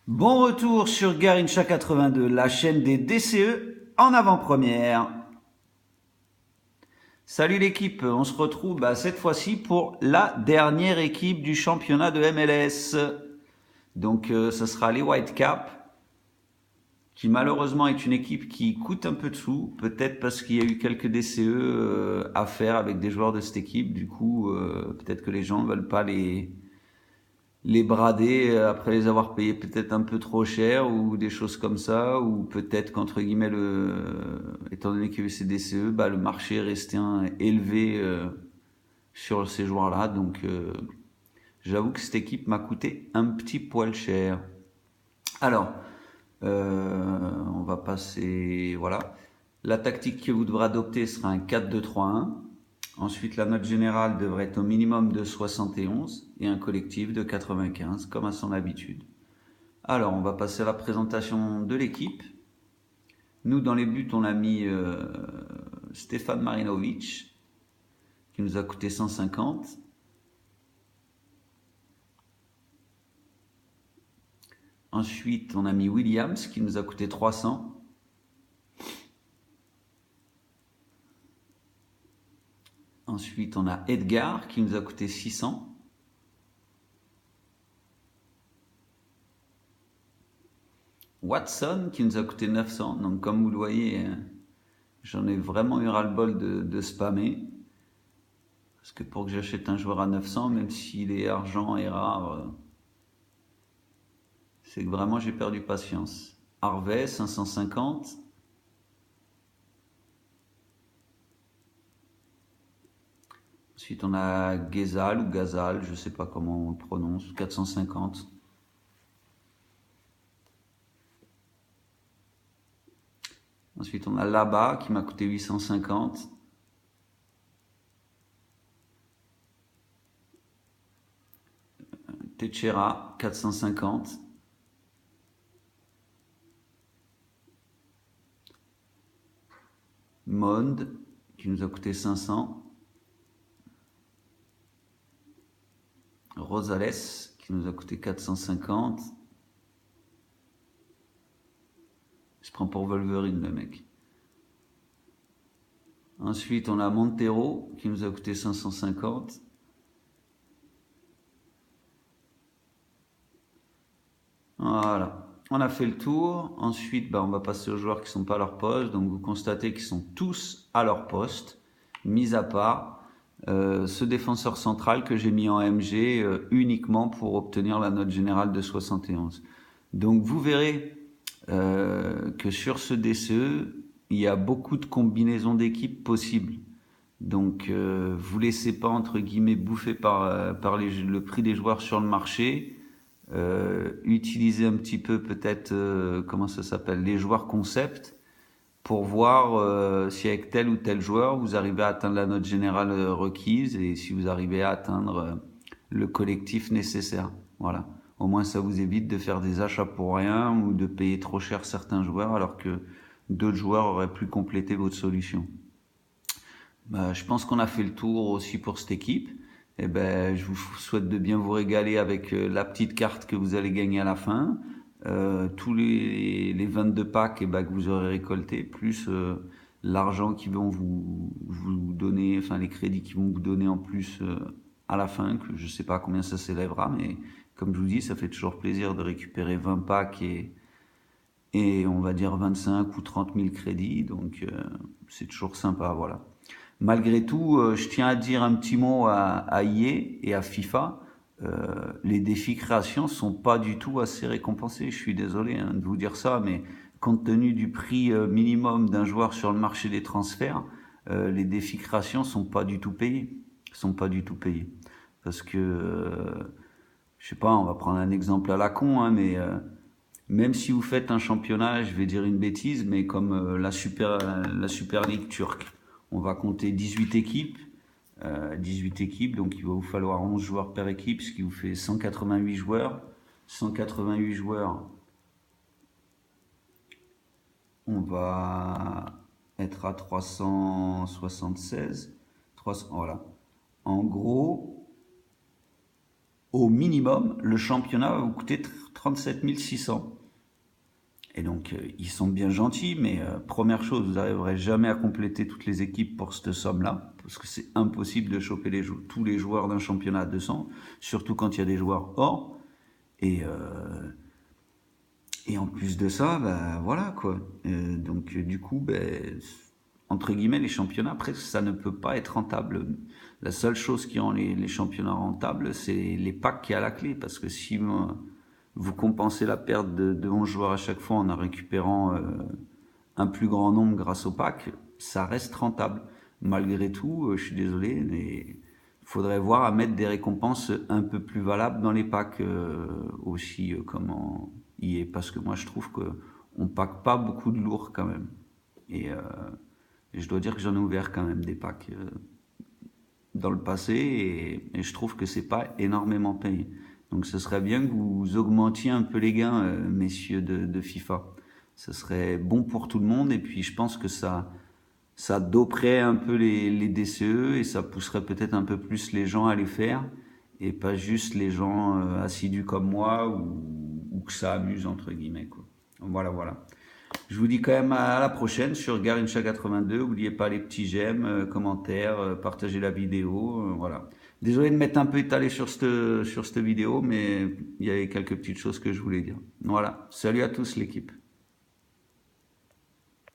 Bon retour sur Garincha 82, la chaîne des DCE en avant-première. Salut l'équipe, on se retrouve cette fois-ci pour la dernière équipe du championnat de MLS. Donc ce sera les Whitecaps, qui malheureusement est une équipe qui coûte un peu de sous, peut-être parce qu'il y a eu quelques DCE à faire avec des joueurs de cette équipe. Du coup, peut-être que les gens ne veulent pas les brader après les avoir payés peut-être un peu trop cher ou des choses comme ça, ou peut-être qu'entre guillemets, étant donné qu'il y a eu ces DCE, le marché est resté élevé sur ces joueurs-là. Donc j'avoue que cette équipe m'a coûté un petit poil cher. Alors, on va passer, voilà. La tactique que vous devrez adopter sera un 4-2-3-1. Ensuite, la note générale devrait être au minimum de 71 et un collectif de 95, comme à son habitude. Alors, on va passer à la présentation de l'équipe. Nous, dans les buts, on a mis Stefan Marinovic, qui nous a coûté 150. Ensuite, on a mis Williams, qui nous a coûté 300. Ensuite, on a Edgar, qui nous a coûté 600. Watson, qui nous a coûté 900. Donc, comme vous le voyez, j'en ai vraiment eu ras-le-bol de spammer. Parce que pour que j'achète un joueur à 900, même s'il est argent et rare, c'est que vraiment j'ai perdu patience. Harvey, 550. Ensuite, on a Ghezal ou Gazal, je ne sais pas comment on le prononce, 450. Ensuite, on a Laba qui m'a coûté 850. Techera, 450. Monde qui nous a coûté 500. Rosales qui nous a coûté 450. Je prends pour Wolverine le mec. Ensuite, on a Montero qui nous a coûté 550. Voilà, on a fait le tour. Ensuite, on va passer aux joueurs qui ne sont pas à leur poste. Donc, vous constatez qu'ils sont tous à leur poste, mis à part ce défenseur central que j'ai mis en MG uniquement pour obtenir la note générale de 71. Donc, vous verrez que sur ce DCE, il y a beaucoup de combinaisons d'équipes possibles. Donc, vous laissez pas, entre guillemets, bouffer par le prix des joueurs sur le marché. Utiliser un petit peu peut-être, comment ça s'appelle, les joueurs concept pour voir si avec tel ou tel joueur vous arrivez à atteindre la note générale requise et si vous arrivez à atteindre le collectif nécessaire. Voilà. Au moins ça vous évite de faire des achats pour rien ou de payer trop cher certains joueurs alors que d'autres joueurs auraient pu compléter votre solution. Je pense qu'on a fait le tour aussi pour cette équipe. Et je vous souhaite de bien vous régaler avec la petite carte que vous allez gagner à la fin, tous les 22 packs que vous aurez récoltés, plus l'argent qu'ils vont vous donner, enfin les crédits qu'ils vont vous donner en plus à la fin, que je ne sais pas combien ça s'élèvera, mais comme je vous dis, ça fait toujours plaisir de récupérer 20 packs et on va dire 25 ou 30 000 crédits, donc c'est toujours sympa, voilà. Malgré tout, je tiens à dire un petit mot à EA et à FIFA. Les défis création sont pas du tout assez récompensés. Je suis désolé de vous dire ça, mais compte tenu du prix minimum d'un joueur sur le marché des transferts, les défis création sont pas du tout payés. Sont pas du tout payés. Parce que, je sais pas, on va prendre un exemple à la con, mais même si vous faites un championnat, je vais dire une bêtise, mais comme la Super League turque, on va compter 18 équipes. 18 équipes, donc il va vous falloir 11 joueurs par équipe, ce qui vous fait 188 joueurs. 188 joueurs, on va être à 376. 300, voilà. En gros, au minimum, le championnat va vous coûter 37 600. Et donc, ils sont bien gentils, mais première chose, vous n'arriverez jamais à compléter toutes les équipes pour cette somme-là, parce que c'est impossible de choper tous les joueurs d'un championnat à 200, surtout quand il y a des joueurs hors. Et en plus de ça, bah, voilà quoi. Donc, du coup, ben, entre guillemets, les championnats, après, ça ne peut pas être rentable. La seule chose qui rend les championnats rentables, c'est les packs qui est à la clé, parce que si vous compensez la perte de 11 joueurs à chaque fois en récupérant un plus grand nombre grâce au pack, ça reste rentable. Malgré tout, je suis désolé, mais il faudrait voir à mettre des récompenses un peu plus valables dans les packs aussi, comment y est, parce que moi je trouve que on pack pas beaucoup de lourds quand même. Et, euh, et je dois dire que j'en ai ouvert quand même des packs dans le passé et je trouve que c'est pas énormément payé. Donc ce serait bien que vous augmentiez un peu les gains, messieurs de FIFA. Ce serait bon pour tout le monde et puis je pense que ça doperait un peu les DCE et ça pousserait peut-être un peu plus les gens à les faire et pas juste les gens assidus comme moi ou que ça amuse entre guillemets quoi. Voilà, voilà. Je vous dis quand même à la prochaine sur Garincha 82. N'oubliez pas les petits j'aime, commentaires, partagez la vidéo. Voilà. Désolé de m'être un peu étalé sur cette vidéo, mais il y avait quelques petites choses que je voulais dire. Voilà. Salut à tous l'équipe.